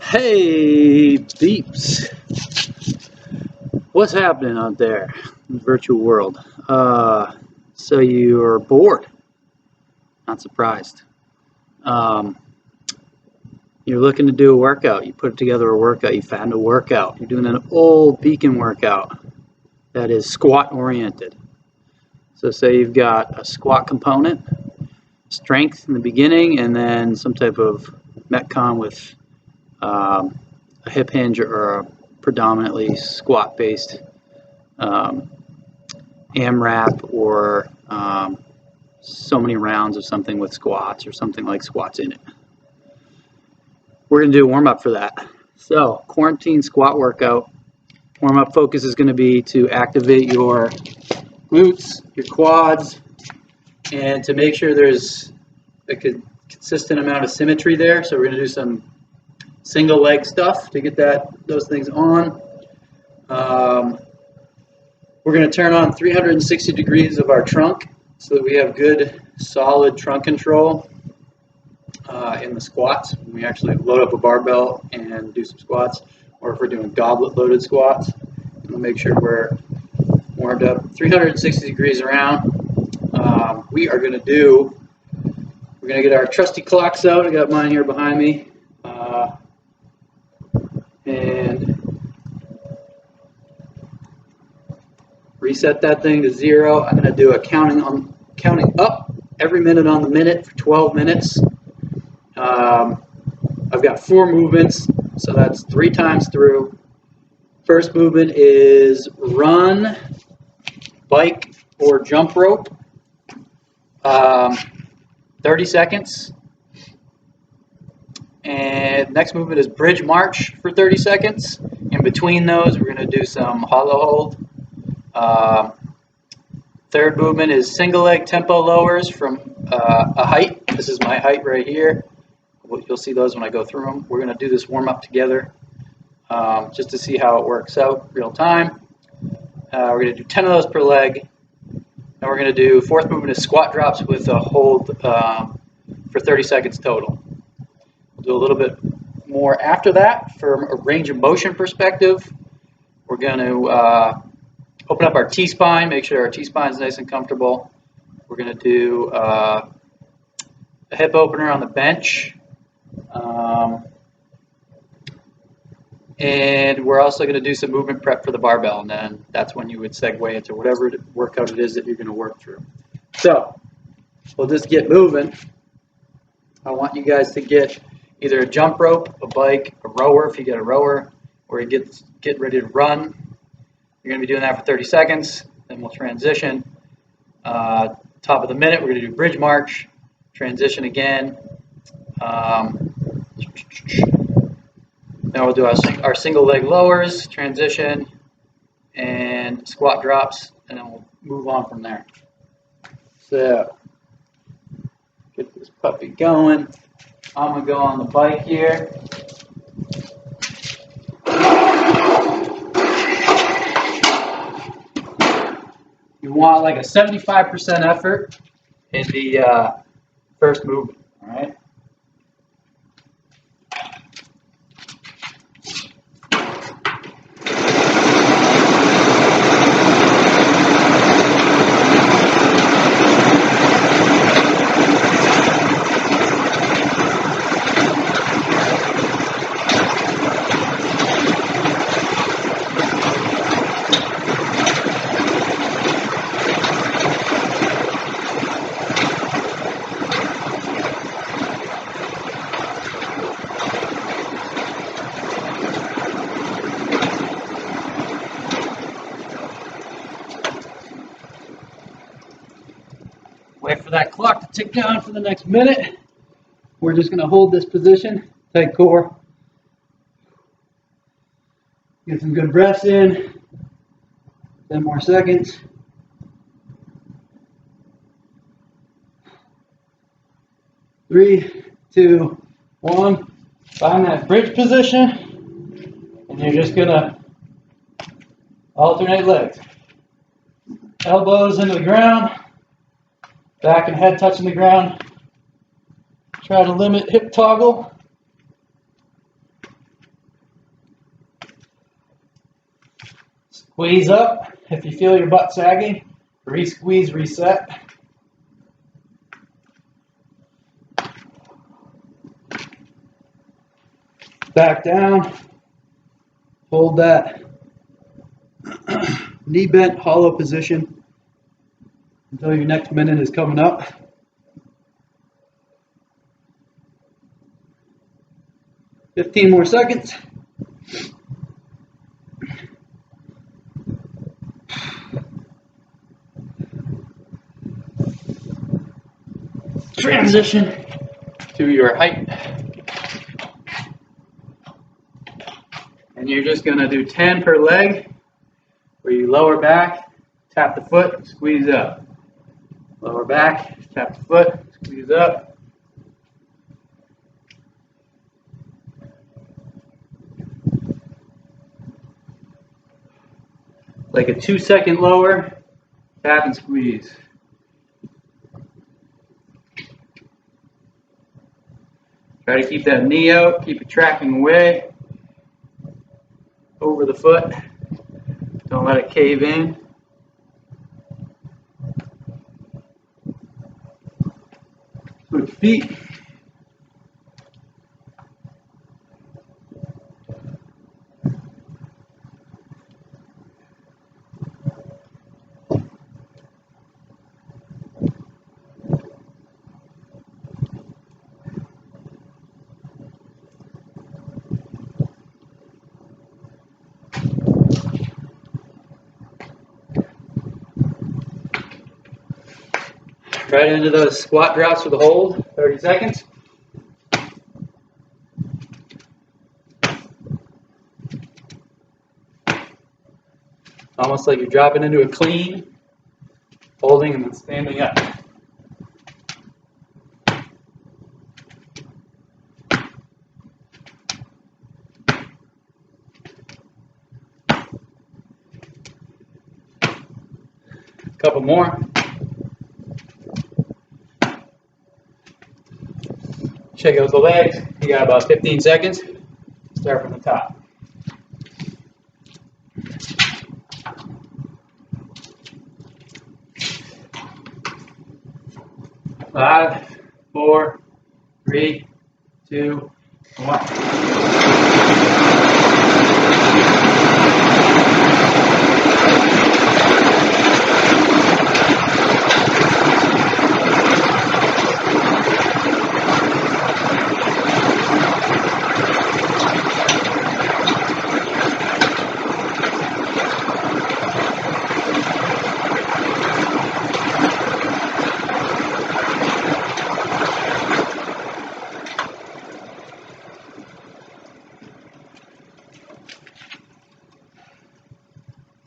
Hey, beeps. What's happening out there in the virtual world? So you're bored. Not surprised. Um, you're looking to do a workout. You put together a workout. You found a workout. You're doing an old Beacon workout that is squat oriented. So say you've got a squat component, strength in the beginning, and then some type of Metcon with a hip hinge or a predominantly squat based AMRAP or so many rounds of something with squats or something like squats in it. We're going to do a warm-up for that. So quarantine squat workout. Warm-up focus is going to be to activate your glutes, your quads, and to make sure there's a consistent amount of symmetry there. So we're going to do some single leg stuff to get those things on. We're going to turn on 360 degrees of our trunk so that we have good solid trunk control in the squats. We actually load up a barbell and do some squats, or if we're doing goblet loaded squats, we'll make sure we're warmed up 360 degrees around. We're going to get our trusty clocks out. I got mine here behind me. And reset that thing to 0. I'm going to do a counting up every minute on the minute for 12 minutes. I've got 4 movements, so that's 3 times through. First movement is run, bike, or jump rope. 30 seconds. And next movement is bridge march for 30 seconds. In between those, we're going to do some hollow hold. Third movement is single leg tempo lowers from a height. This is my height right here. You'll see those when I go through them. We're going to do this warm up together just to see how it works out real time. We're going to do 10 of those per leg. And we're going to do fourth movement is squat drops with a hold for 30 seconds total. We'll do a little bit more after that from a range of motion perspective. We're going to open up our T-spine, make sure our T-spine is nice and comfortable. We're going to do a hip opener on the bench. And we're also going to do some movement prep for the barbell, and then that's when you would segue into whatever workout it is that you're going to work through. So we'll just get moving. I want you guys to get either a jump rope, a bike, a rower if you get a rower, or you get ready to run. You're going to be doing that for 30 seconds. Then we'll transition. Top of the minute, we're going to do bridge march, transition again. Then we'll do our single leg lowers, transition, and squat drops, and then we'll move on from there. So, get this puppy going. I'm going to go on the bike here. You want like a 75% effort in the first movement, all right? Wait for that clock to tick down for the next minute. We're just going to hold this position, tight core. Get some good breaths in. 10 more seconds. 3, 2, 1. Find that bridge position, and you're just going to alternate legs. Elbows into the ground. Back and head touching the ground. Try to limit hip toggle. Squeeze up. If you feel your butt sagging, re-squeeze, reset. Back down. Hold that knee bent hollow position until your next minute is coming up. "15 more seconds. Transition to your height. And you're just going to do 10 per leg, where you lower back, tap the foot, squeeze up. Lower back, tap the foot, squeeze up. Like a 2-second lower, tap and squeeze. Try to keep that knee out, keep it tracking away over the foot. Don't let it cave in. Switch feet. Right into those squat drops for the hold, 30 seconds. Almost like you're dropping into a clean, holding and then standing up. Couple more. Check out the legs. You got about 15 seconds. Start from the top. 5, 4, 3, 2, 1.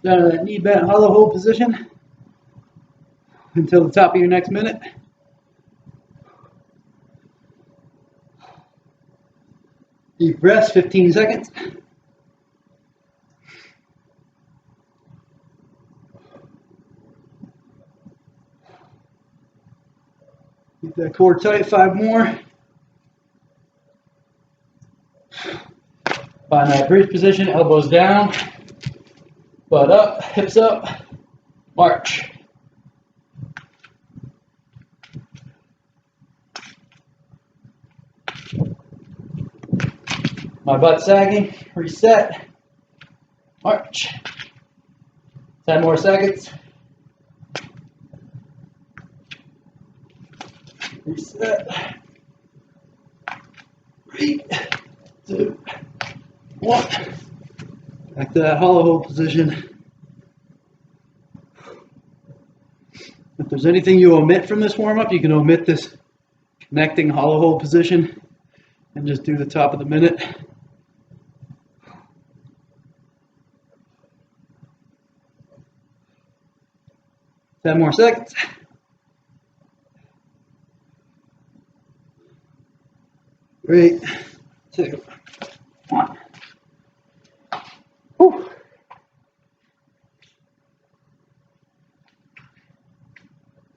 Down to that knee bent hollow hold position until the top of your next minute. Deep breaths, 15 seconds. Keep that core tight, 5 more. Find that bridge position, elbows down, butt up, hips up, march. My butt sagging, reset, march. 10 more seconds. Reset. 3, 2, 1. Back to that hollow hold position. If there's anything you omit from this warm-up, you can omit this connecting hollow hold position and just do the top of the minute. 10 more seconds. 3, 2, 1. Whew.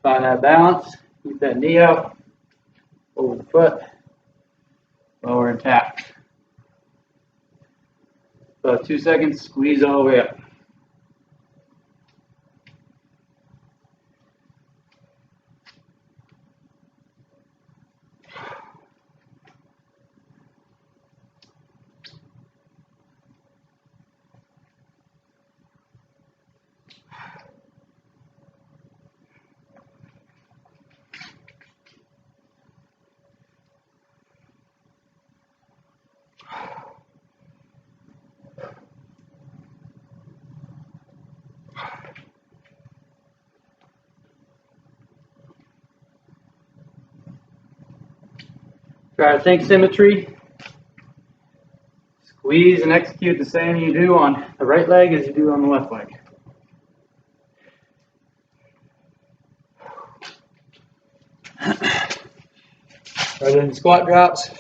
Find that balance. Keep that knee out, over the foot, lower and tap. About 2 seconds, squeeze all the way up. Try to think symmetry. Squeeze and execute the same you do on the right leg as you do on the left leg. Right in squat drops.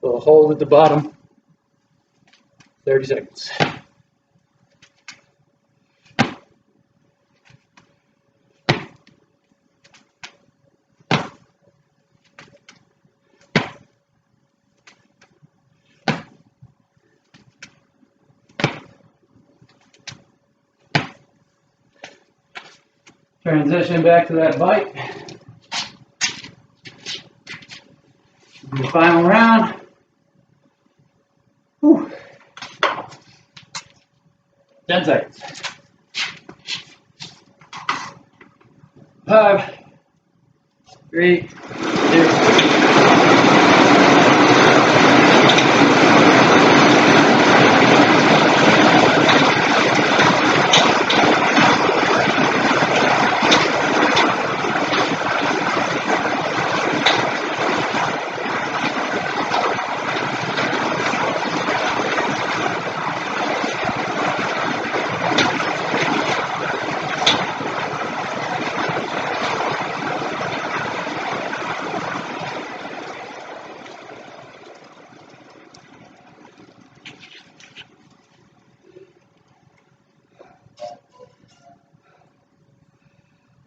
Little hold at the bottom. 30 seconds. Transition back to that bike. The final round. Whew. 10 seconds. 5, 3, 2.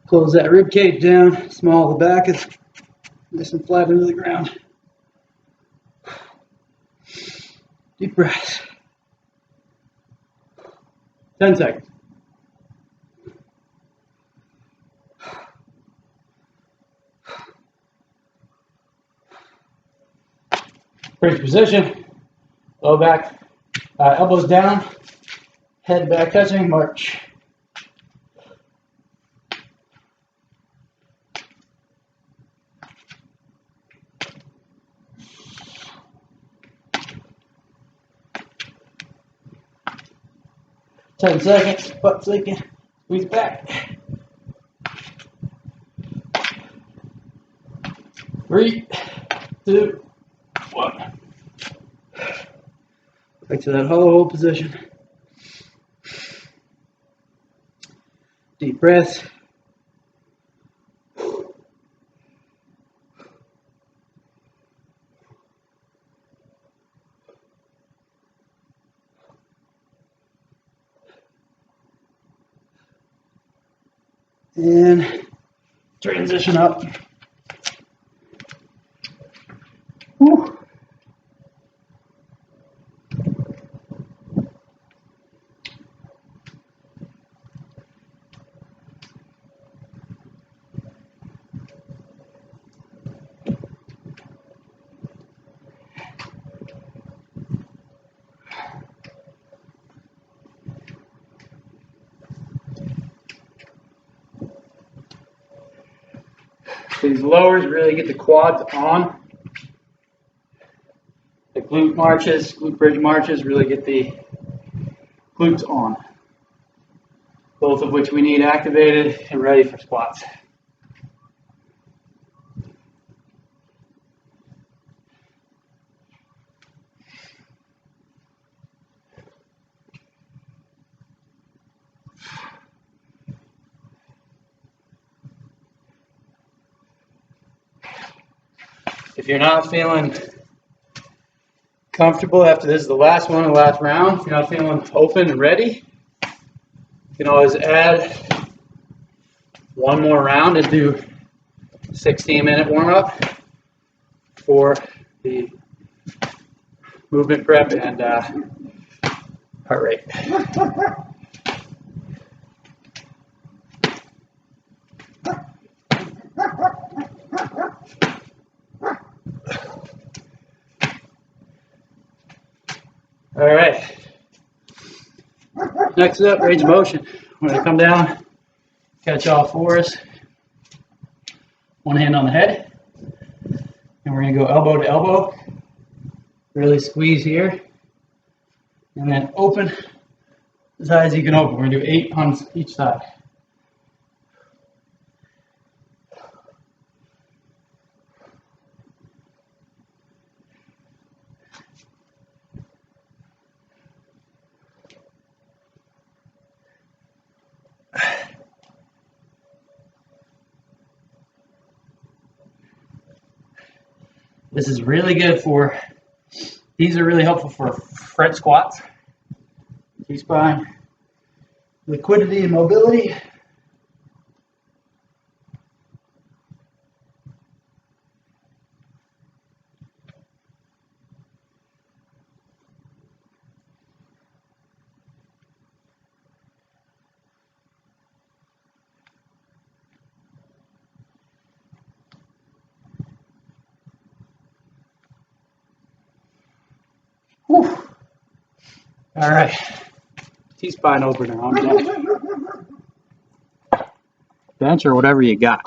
Close that rib cage down. Small at the back is nice and flat into the ground. Deep breaths. 10 seconds. Bridge position. Low back, elbows down, head back touching, march. Ten seconds, butt sinking, squeeze back. 3, 2, 1. Back to that hollow hold position. Deep breaths. And transition up. Whew. These lowers really get the quads on. The glute marches, glute bridge marches really get the glutes on. Both of which we need activated and ready for squats. If you're not feeling comfortable after this is the last one, the last round, if you're not feeling open and ready, you can always add one more round and do 16-minute warm-up for the movement prep and heart rate. All right. Next up, range of motion. We're going to come down, catch all fours, one hand on the head, and we're going to go elbow to elbow. Really squeeze here, and then open as high as you can open. We're going to do 8 on each side. This is really good for, these are really helpful for front squats, T-spine, liquidity and mobility. Whew. All right, T-spine opener on deck. Bench or whatever you got.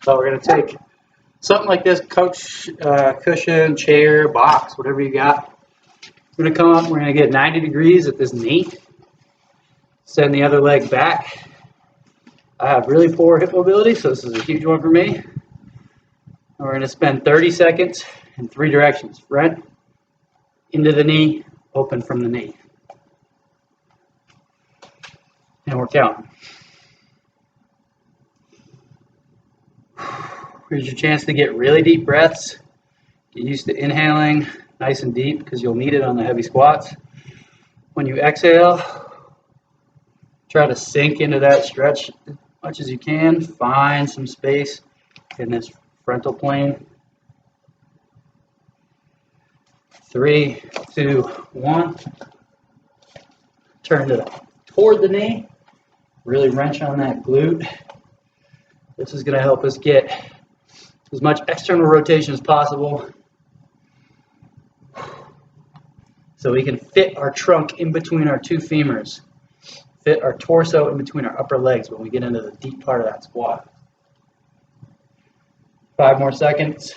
So we're gonna take something like this couch, cushion, chair, box, whatever you got. We're gonna come up, we're gonna get 90 degrees at this knee. Send the other leg back. I have really poor hip mobility, so this is a huge one for me. And we're gonna spend 30 seconds in 3 directions. Front, into the knee, open from the knee. And we're counting. Here's your chance to get really deep breaths. Get used to inhaling nice and deep because you'll need it on the heavy squats. When you exhale, try to sink into that stretch as much as you can. Find some space in this frontal plane. 3, 2, 1. Turn toward the knee. Really wrench on that glute. This is going to help us get as much external rotation as possible so we can fit our trunk in between our 2 femurs, fit our torso in between our upper legs when we get into the deep part of that squat. 5 more seconds.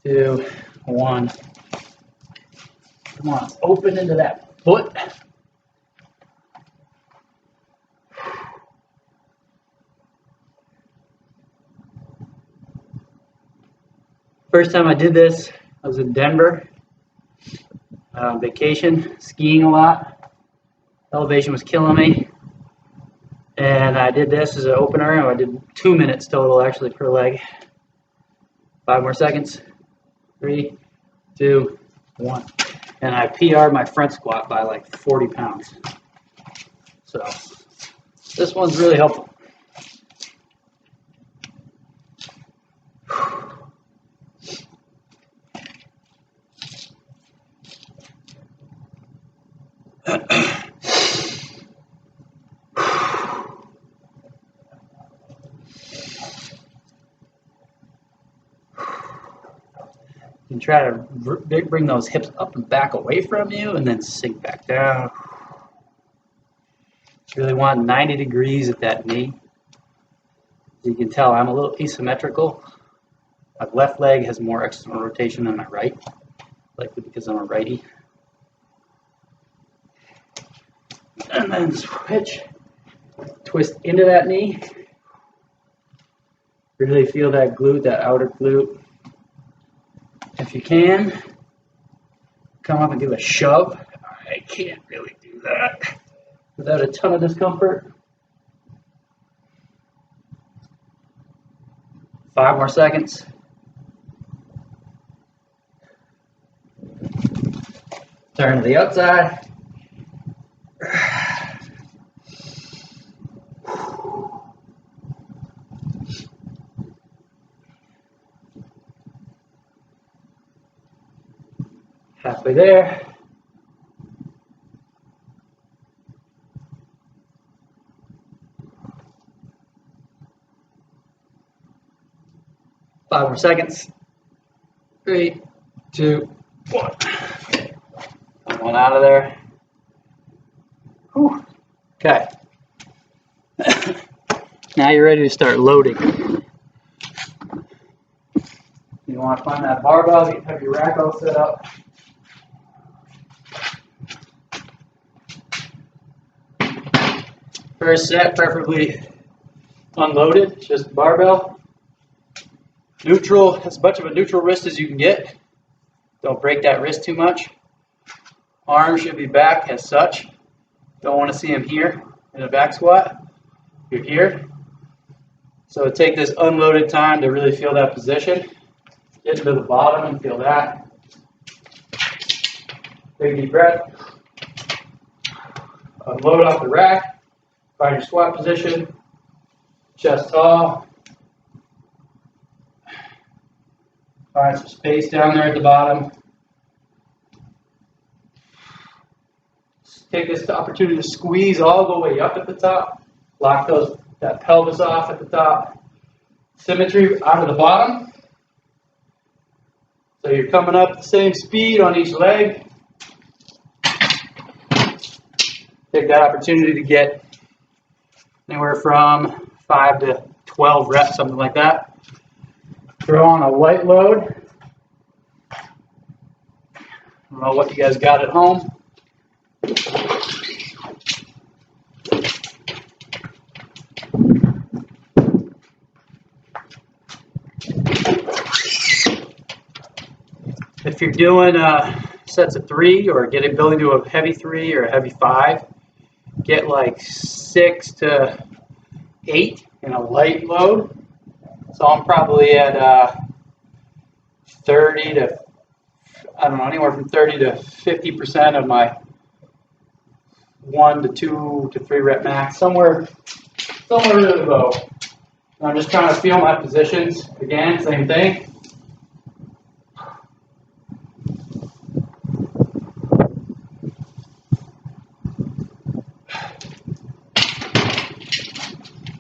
2, 1. Come on, open into that foot. First time I did this, I was in Denver, on vacation, skiing a lot. Elevation was killing me. And I did this as an opener, and I did 2 minutes total actually per leg. 5 more seconds. 3, 2, 1. And I PR'd my front squat by like 40 pounds. So this one's really helpful. You can try to bring those hips up and back away from you and then sink back down. You really want 90 degrees at that knee. As you can tell, I'm a little asymmetrical. My left leg has more external rotation than my right, likely because I'm a righty. And then switch, twist into that knee. Really feel that glute, that outer glute. If you can, come up and give a shove. I can't really do that without a ton of discomfort. 5 more seconds. Turn to the outside. Halfway there. Five more seconds. 3, 2, 1. One out of there. Whew. Okay. Now you're ready to start loading. You want to find that barbell, have your rack all set up. First set, preferably unloaded, just barbell. Neutral, as much of a neutral wrist as you can get. Don't break that wrist too much. Arm should be back as such. Don't want to see him here in a back squat. You're here. So take this unloaded time to really feel that position. Get to the bottom and feel that. Big deep breath. Unload off the rack. Find your squat position. Chest tall. Find some space down there at the bottom. Take this opportunity to squeeze all the way up at the top. Lock that pelvis off at the top. Symmetry out of the bottom. So you're coming up the same speed on each leg. Take that opportunity to get anywhere from 5 to 12 reps, something like that. Throw on a light load. I don't know what you guys got at home. If you're doing sets of 3 or building to a heavy 3 or a heavy 5, get like 6 to 8 in a light load. So I'm probably at 30 to, I don't know, anywhere from 30 to 50% of my 1 to 2 to 3 rep max, somewhere really low. And I'm just trying to feel my positions. Again, same thing.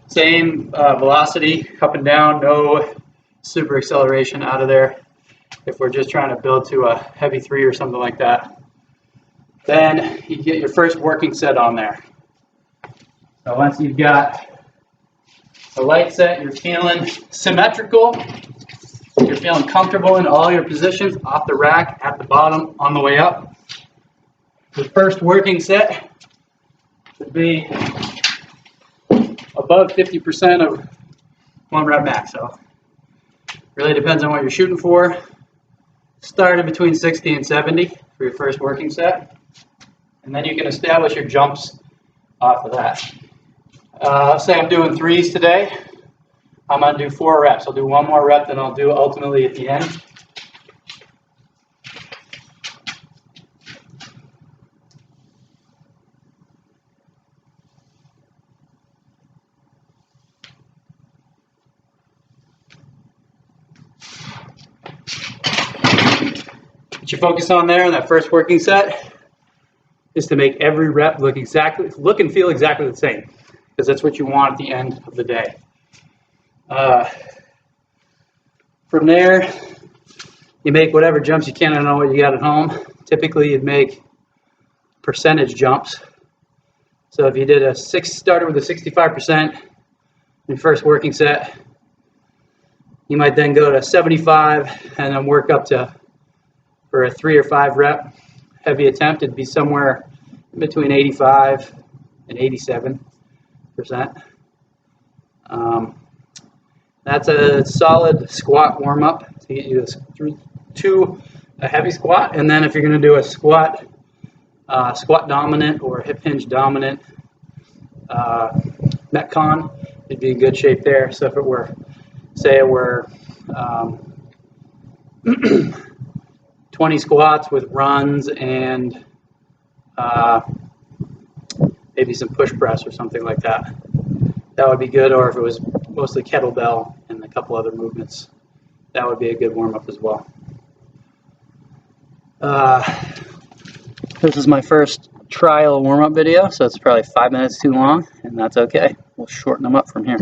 Same velocity, up and down, no super acceleration out of there. If we're just trying to build to a heavy 3 or something like that, then you get your first working set on there. So once you've got a light set, you're feeling symmetrical, you're feeling comfortable in all your positions, off the rack, at the bottom, on the way up. The first working set should be above 50% of 1 rep max. So really depends on what you're shooting for. Start at between 60 and 70 for your first working set. And then you can establish your jumps off of that. Let's say I'm doing 3s today. I'm going to do 4 reps. I'll do 1 more rep than I'll do ultimately at the end. What you focus on there in that first working set is to make every rep look and feel exactly the same, because that's what you want at the end of the day. From there, you make whatever jumps you can. I don't know what you got at home. Typically, you'd make percentage jumps. So if you did started with a 65% in your first working set, you might then go to 75 and then work up to, for a 3 or 5 rep heavy attempt, it'd be somewhere between 85 and 87%. That's a solid squat warm-up to get you to a heavy squat. And then if you're going to do a squat dominant or hip hinge dominant Metcon, it'd be in good shape there. So if it were, say it were 20 squats with runs and maybe some push press or something like that, that would be good. Or if it was mostly kettlebell and a couple other movements, that would be a good warm-up as well. This is my first trial warm-up video, so it's probably 5 minutes too long, and that's okay. We'll shorten them up from here.